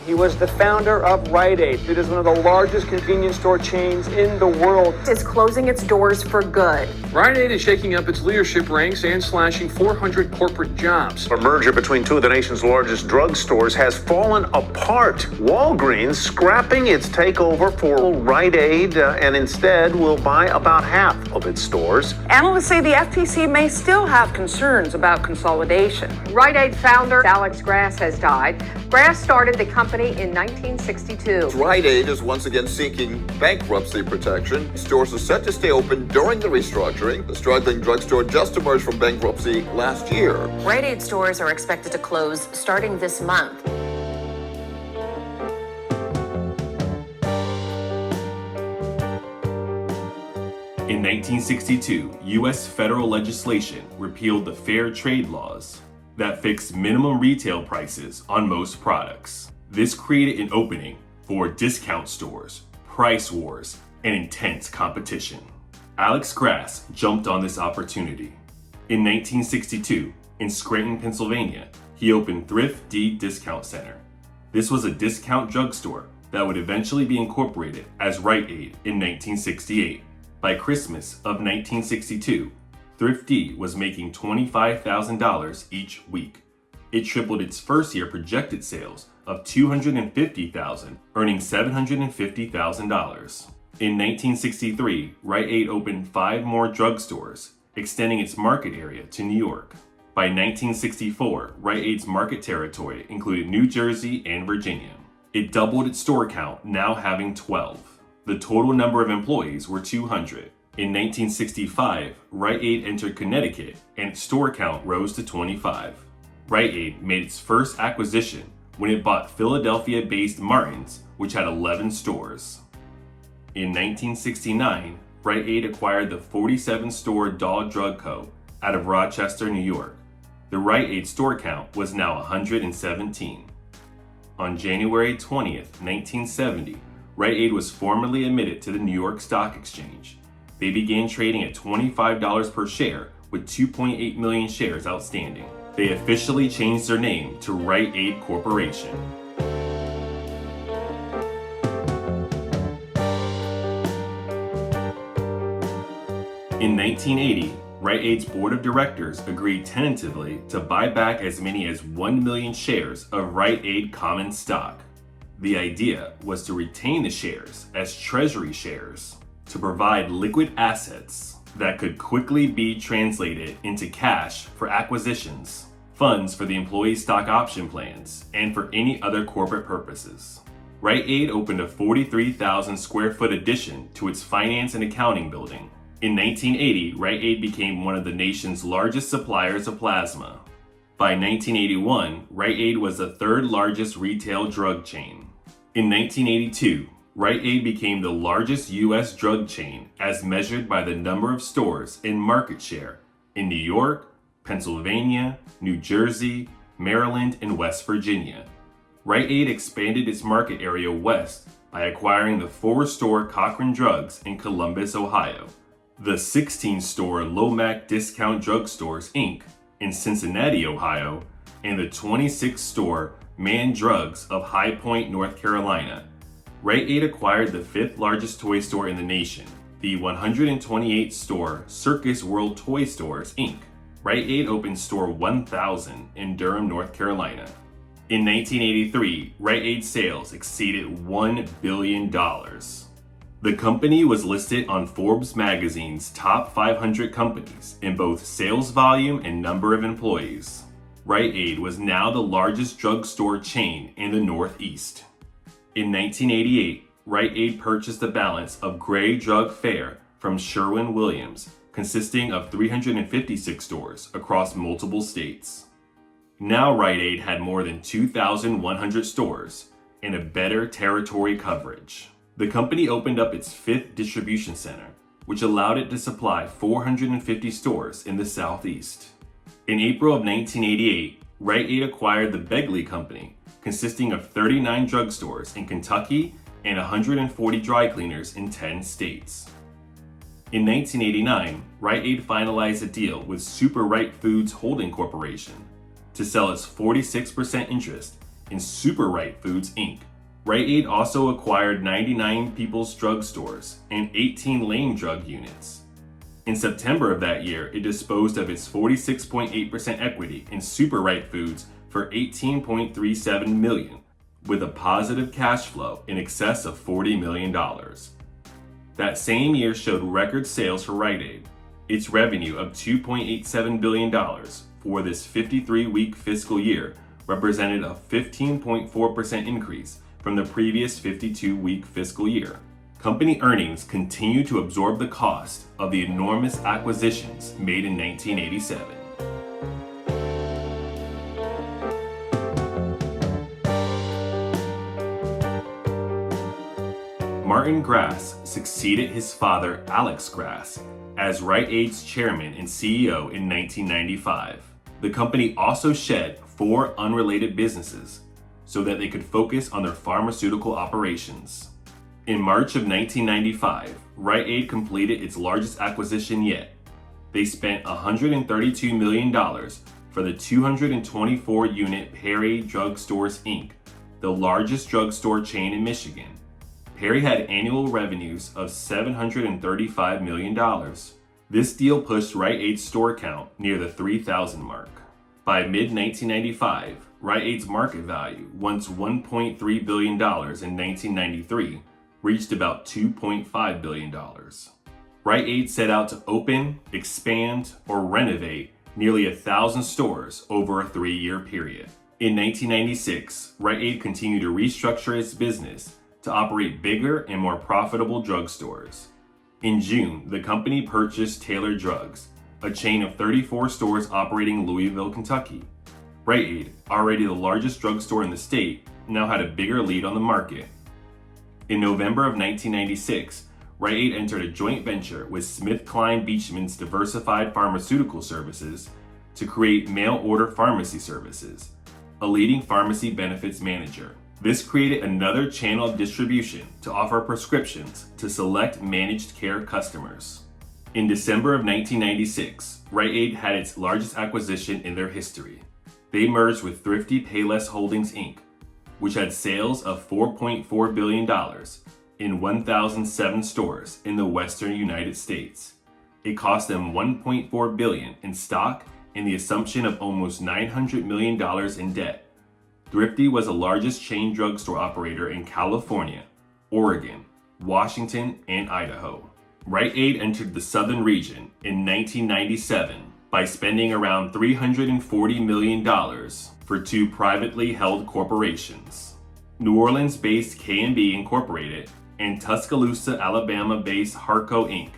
He was the founder of Rite Aid. It is one of the largest convenience store chains in the world. Is closing its doors for good. Rite Aid is shaking up its leadership ranks and slashing 400 corporate jobs. A merger between two of the nation's largest drugstores has fallen apart. Walgreens scrapping its takeover for Rite Aid and instead will buy about half of its stores. Analysts say the FTC may still have concerns about consolidation. Rite Aid founder Alex Grass has died. Grass started the company in 1962. Rite Aid is once again seeking bankruptcy protection. Stores are set to stay open during the restructuring. The struggling drugstore just emerged from bankruptcy last year. Rite Aid stores are expected to close starting this month. In 1962, U.S. federal legislation repealed the Fair Trade laws that fixed minimum retail prices on most products. This created an opening for discount stores, price wars, and intense competition. Alex Grass jumped on this opportunity. In 1962, in Scranton, Pennsylvania, he opened Thrift D Discount Center. This was a discount drugstore that would eventually be incorporated as Rite Aid in 1968. By Christmas of 1962, Thrift D was making $25,000 each week. It tripled its first year projected sales of $250,000, earning $750,000. In 1963, Rite Aid opened 5 more drugstores, extending its market area to New York. By 1964, Rite Aid's market territory included New Jersey and Virginia. It doubled its store count, now having 12. The total number of employees were 200. In 1965, Rite Aid entered Connecticut and its store count rose to 25. Rite Aid made its first acquisition when it bought Philadelphia-based Martin's, which had 11 stores. In 1969, Rite Aid acquired the 47-store Dahl Drug Co. out of Rochester, New York. The Rite Aid store count was now 117. On January 20th, 1970, Rite Aid was formally admitted to the New York Stock Exchange. They began trading at $25 per share with 2.8 million shares outstanding. They officially changed their name to Rite Aid Corporation. In 1980, Rite Aid's board of directors agreed tentatively to buy back as many as 1 million shares of Rite Aid common stock. The idea was to retain the shares as treasury shares to provide liquid assets that could quickly be translated into cash for acquisitions, funds for the employee stock option plans, and for any other corporate purposes. Rite Aid opened a 43,000 square foot addition to its finance and accounting building. In 1980, Rite Aid became one of the nation's largest suppliers of plasma. By 1981, Rite Aid was the third largest retail drug chain. In 1982, Rite Aid became the largest U.S. drug chain as measured by the number of stores and market share in New York, Pennsylvania, New Jersey, Maryland, and West Virginia. Rite Aid expanded its market area west by acquiring the 4-store Cochran Drugs in Columbus, Ohio, the 16-store Lomac Discount Drugstores, Inc. in Cincinnati, Ohio, and the 26-store Man Drugs of High Point, North Carolina. Rite Aid acquired the 5th largest toy store in the nation, the 128-store Circus World Toy Stores, Inc. Rite Aid opened store 1000 in Durham, North Carolina. In 1983, Rite Aid sales exceeded $1 billion. The company was listed on Forbes magazine's top 500 companies in both sales volume and number of employees. Rite Aid was now the largest drugstore chain in the Northeast. In 1988, Rite Aid purchased the balance of Gray Drug Fair from Sherwin-Williams, consisting of 356 stores across multiple states. Now Rite Aid had more than 2,100 stores and a better territory coverage. The company opened up its 5th distribution center, which allowed it to supply 450 stores in the Southeast. In April of 1988, Rite Aid acquired the Begley Company, consisting of 39 drugstores in Kentucky and 140 dry cleaners in 10 states. In 1989, Rite Aid finalized a deal with Super Rite Foods Holding Corporation to sell its 46% interest in Super Rite Foods Inc. Rite Aid also acquired 99 People's Drug Stores and 18 Lane Drug units. In September of that year, it disposed of its 46.8% equity in Super Rite Foods for $18.37 million, with a positive cash flow in excess of $40 million. That same year showed record sales for Rite Aid. Its revenue of $2.87 billion for this 53-week fiscal year represented a 15.4% increase from the previous 52-week fiscal year. Company earnings continue to absorb the cost of the enormous acquisitions made in 1987. Martin Grass succeeded his father Alex Grass as Rite Aid's chairman and CEO in 1995. The company also shed 4 unrelated businesses so that they could focus on their pharmaceutical operations. In March of 1995, Rite Aid completed its largest acquisition yet. They spent $132 million for the 224-unit Perry Drug Stores Inc., the largest drugstore chain in Michigan. Perry had annual revenues of $735 million. This deal pushed Rite Aid's store count near the 3,000 mark. By mid-1995, Rite Aid's market value, once $1.3 billion in 1993, reached about $2.5 billion. Rite Aid set out to open, expand, or renovate nearly 1,000 stores over a 3-year period. In 1996, Rite Aid continued to restructure its business to operate bigger and more profitable drugstores. In June, the company purchased Taylor Drugs, a chain of 34 stores operating in Louisville, Kentucky. Rite Aid, already the largest drugstore in the state, now had a bigger lead on the market. In November of 1996, Rite Aid entered a joint venture with SmithKline Beechman's Diversified Pharmaceutical Services to create mail order pharmacy services, a leading pharmacy benefits manager. This created another channel of distribution to offer prescriptions to select managed care customers. In December of 1996, Rite Aid had its largest acquisition in their history. They merged with Thrifty Payless Holdings Inc., which had sales of $4.4 billion in 1,007 stores in the western United States. It cost them $1.4 billion in stock and the assumption of almost $900 million in debt. Thrifty was the largest chain drugstore operator in California, Oregon, Washington, and Idaho. Rite Aid entered the southern region in 1997 by spending around $340 million for 2 privately held corporations, New Orleans-based K&B Incorporated and Tuscaloosa, Alabama-based Harco Inc.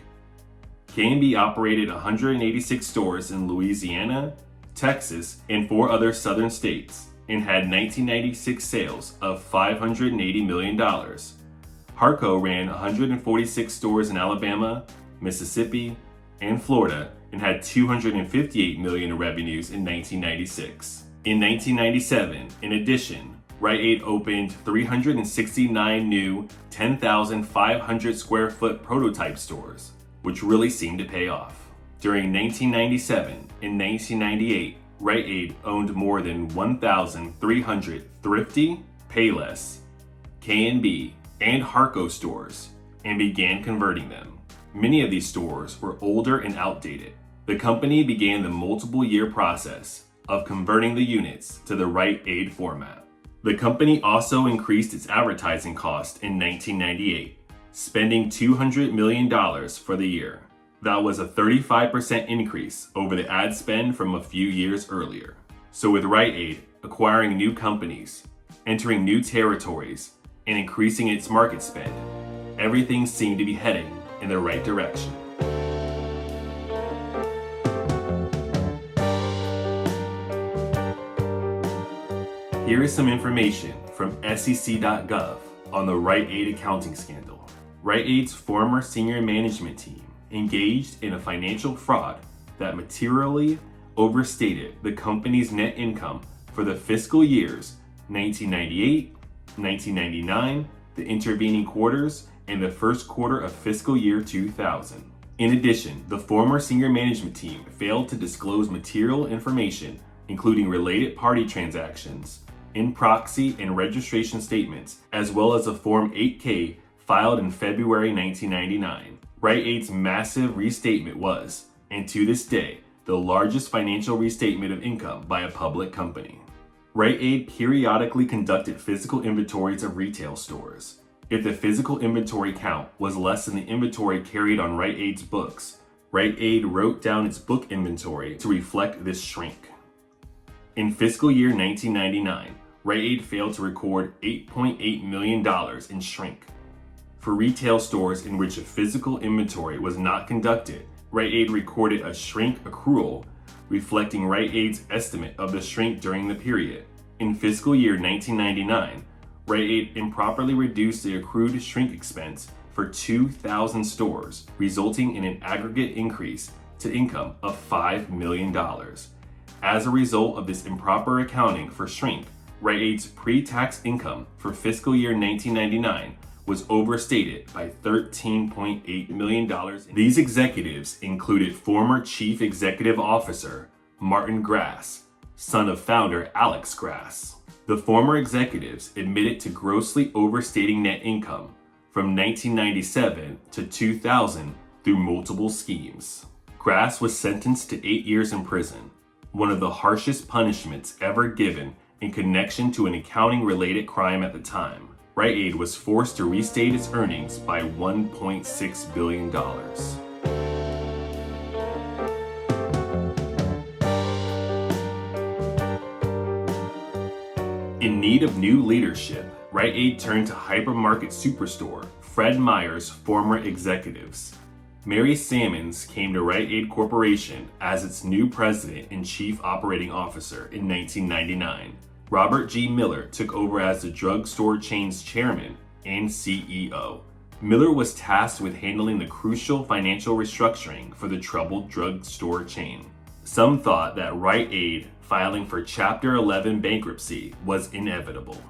K&B operated 186 stores in Louisiana, Texas, and 4 other southern states, and had 1996 sales of $580 million. Harco ran 146 stores in Alabama, Mississippi, and Florida, and had $258 million in revenues in 1996. In 1997, in addition, Rite Aid opened 369 new 10,500 square foot prototype stores, which really seemed to pay off. During 1997 and 1998, Rite Aid owned more than 1,300 Thrifty, Payless, K&B, and Harco stores and began converting them. Many of these stores were older and outdated. The company began the multiple-year process of converting the units to the Rite Aid format. The company also increased its advertising cost in 1998, spending $200 million for the year. That was a 35% increase over the ad spend from a few years earlier. So with Rite Aid acquiring new companies, entering new territories, and increasing its market spend, everything seemed to be heading in the right direction. Here is some information from SEC.gov on the Rite Aid Accounting Scandal. Rite Aid's former senior management team engaged in a financial fraud that materially overstated the company's net income for the fiscal years 1998, 1999, the intervening quarters, and the first quarter of fiscal year 2000. In addition, the former senior management team failed to disclose material information, including related party transactions, in proxy and registration statements, as well as a Form 8K filed in February 1999. Rite Aid's massive restatement was, and to this day, the largest financial restatement of income by a public company. Rite Aid periodically conducted physical inventories of retail stores. If the physical inventory count was less than the inventory carried on Rite Aid's books, Rite Aid wrote down its book inventory to reflect this shrink. In fiscal year 1999, Rite Aid failed to record $8.8 million in shrink. For retail stores in which a physical inventory was not conducted, Rite Aid recorded a shrink accrual, reflecting Rite Aid's estimate of the shrink during the period. In fiscal year 1999, Rite Aid improperly reduced the accrued shrink expense for 2,000 stores, resulting in an aggregate increase to income of $5 million. As a result of this improper accounting for shrink, Rite Aid's pre-tax income for fiscal year 1999 was overstated by $13.8 million. These executives included former Chief Executive Officer Martin Grass, son of founder Alex Grass. The former executives admitted to grossly overstating net income from 1997 to 2000 through multiple schemes. Grass was sentenced to 8 years in prison, one of the harshest punishments ever given in connection to an accounting-related crime at the time. Rite Aid was forced to restate its earnings by $1.6 billion. In need of new leadership, Rite Aid turned to hypermarket superstore Fred Meyer's former executives. Mary Sammons came to Rite Aid Corporation as its new president and chief operating officer in 1999. Robert G. Miller took over as the drugstore chain's chairman and CEO. Miller was tasked with handling the crucial financial restructuring for the troubled drugstore chain. Some thought that Rite Aid filing for Chapter 11 bankruptcy was inevitable.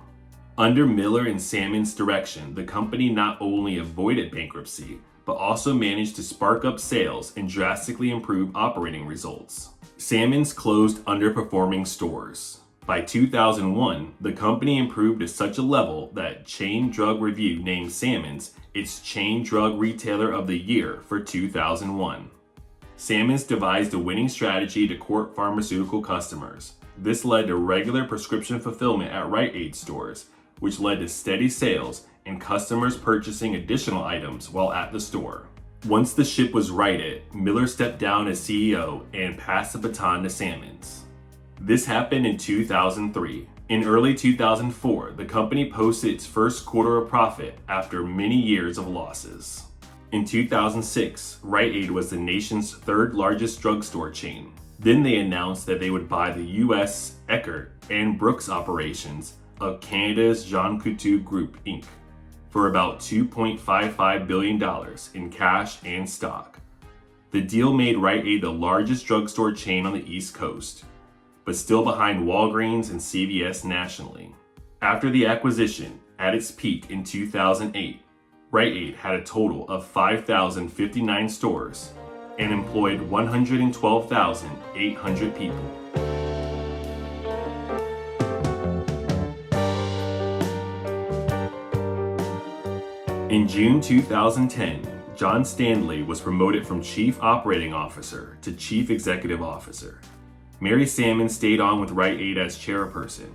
Under Miller and Sammons' direction, the company not only avoided bankruptcy, but also managed to spark up sales and drastically improve operating results. Sammons closed underperforming stores. By 2001, the company improved to such a level that Chain Drug Review named Sammons its Chain Drug Retailer of the Year for 2001. Sammons devised a winning strategy to court pharmaceutical customers. This led to regular prescription fulfillment at Rite Aid stores, which led to steady sales and customers purchasing additional items while at the store. Once the ship was righted, Miller stepped down as CEO and passed the baton to Sammons. This happened in 2003. In early 2004, the company posted its first quarter of profit after many years of losses. In 2006, Rite Aid was the nation's third largest drugstore chain. Then they announced that they would buy the US Eckerd and Brooks operations of Canada's Jean Coutu Group Inc. for about $2.55 billion in cash and stock. The deal made Rite Aid the largest drugstore chain on the East Coast, but still behind Walgreens and CVS nationally. After the acquisition, at its peak in 2008, Rite Aid had a total of 5,059 stores and employed 112,800 people. In June 2010, John Stanley was promoted from Chief Operating Officer to Chief Executive Officer. Mary Sammons stayed on with Rite Aid as chairperson.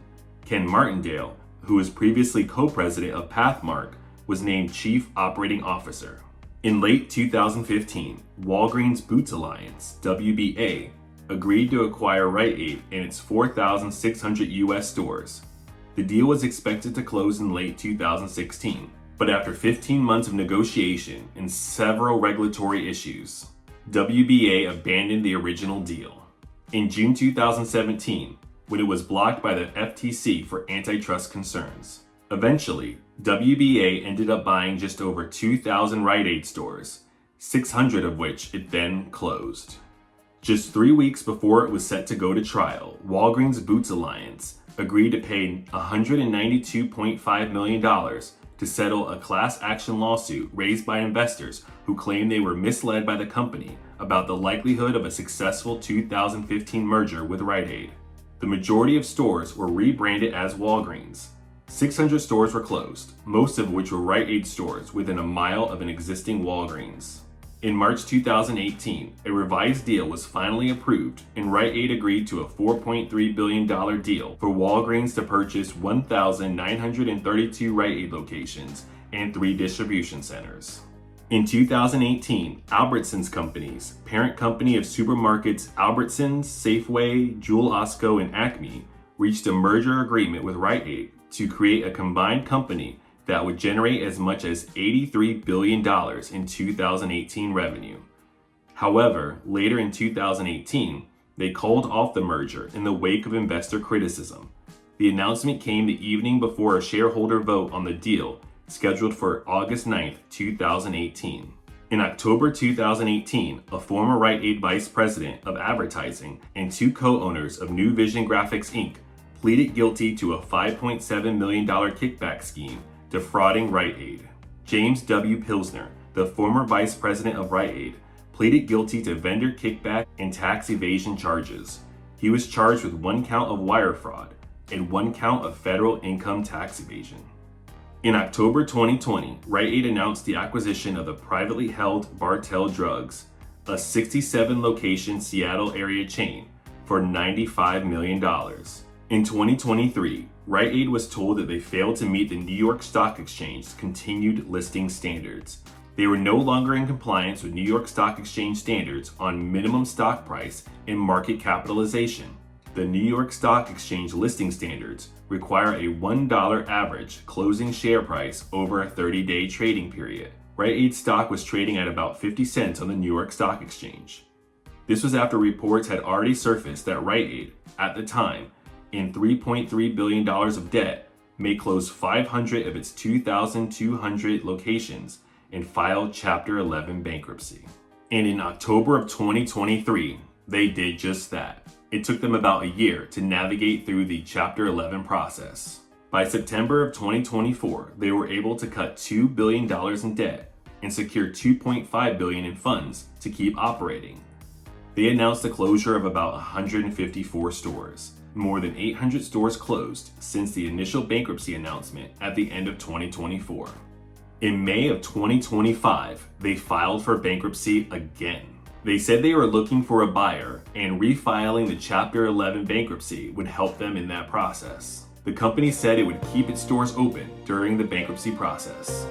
Ken Martindale, who was previously co-president of Pathmark, was named Chief Operating Officer. In late 2015, Walgreens Boots Alliance, WBA, agreed to acquire Rite Aid and its 4,600 US stores. The deal was expected to close in late 2016, but after 15 months of negotiation and several regulatory issues, WBA abandoned the original deal. In June 2017, when it was blocked by the FTC for antitrust concerns. Eventually, WBA ended up buying just over 2,000 Rite Aid stores, 600 of which it then closed. Just 3 weeks before it was set to go to trial, Walgreens Boots Alliance agreed to pay $192.5 million to settle a class action lawsuit raised by investors who claimed they were misled by the company about the likelihood of a successful 2015 merger with Rite Aid. The majority of stores were rebranded as Walgreens. 600 stores were closed, most of which were Rite Aid stores within a mile of an existing Walgreens. In March 2018, a revised deal was finally approved, and Rite Aid agreed to a $4.3 billion deal for Walgreens to purchase 1,932 Rite Aid locations and 3 distribution centers. In 2018, Albertsons Companies, parent company of supermarkets Albertsons, Safeway, Jewel Osco, and Acme, reached a merger agreement with Rite Aid to create a combined company that would generate as much as $83 billion in 2018 revenue. However, later in 2018, they called off the merger in the wake of investor criticism. The announcement came the evening before a shareholder vote on the deal scheduled for August 9, 2018. In October 2018, a former Rite Aid vice president of advertising and 2 co-owners of New Vision Graphics Inc. pleaded guilty to a $5.7 million kickback scheme defrauding Rite Aid. James W. Pilsner, the former vice president of Rite Aid, pleaded guilty to vendor kickback and tax evasion charges. He was charged with 1 count of wire fraud and 1 count of federal income tax evasion. In October 2020, Rite Aid announced the acquisition of the privately held Bartell Drugs, a 67-location Seattle area chain, for $95 million. In 2023, Rite Aid was told that they failed to meet the New York Stock Exchange's continued listing standards. They were no longer in compliance with New York Stock Exchange standards on minimum stock price and market capitalization. The New York Stock Exchange listing standards require a $1 average closing share price over a 30-day trading period. Rite Aid stock was trading at about 50 cents on the New York Stock Exchange. This was after reports had already surfaced that Rite Aid, at the time, in $3.3 billion of debt, may close 500 of its 2,200 locations and file Chapter 11 bankruptcy. And in October of 2023, they did just that. It took them about a year to navigate through the Chapter 11 process. By September of 2024, they were able to cut $2 billion in debt and secure $2.5 billion in funds to keep operating. They announced the closure of about 154 stores. More than 800 stores closed since the initial bankruptcy announcement at the end of 2024. In May of 2025, they filed for bankruptcy again. They said they were looking for a buyer, and refiling the Chapter 11 bankruptcy would help them in that process. The company said it would keep its stores open during the bankruptcy process.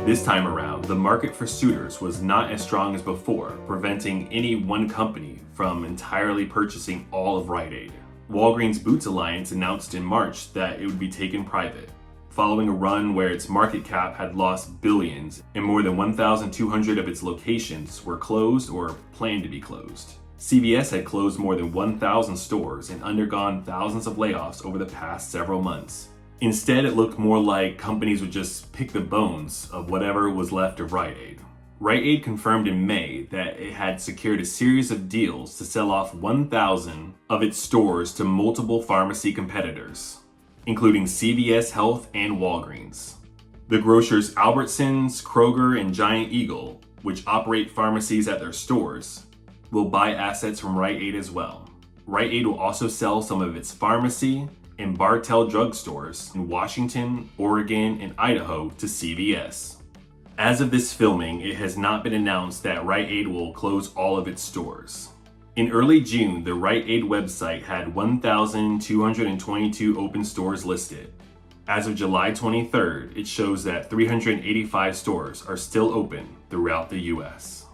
This time around, the market for suitors was not as strong as before, preventing any one company from entirely purchasing all of Rite Aid. Walgreens Boots Alliance announced in March that it would be taken private, following a run where its market cap had lost billions and more than 1,200 of its locations were closed or planned to be closed. CVS had closed more than 1,000 stores and undergone thousands of layoffs over the past several months. Instead, it looked more like companies would just pick the bones of whatever was left of Rite Aid. Rite Aid confirmed in May that it had secured a series of deals to sell off 1,000 of its stores to multiple pharmacy competitors, including CVS Health and Walgreens. The grocers Albertsons, Kroger, and Giant Eagle, which operate pharmacies at their stores, will buy assets from Rite Aid as well. Rite Aid will also sell some of its pharmacy and Bartell drugstores in Washington, Oregon, and Idaho to CVS. As of this filming, it has not been announced that Rite Aid will close all of its stores. In early June, the Rite Aid website had 1,222 open stores listed. As of July 23rd, it shows that 385 stores are still open throughout the US.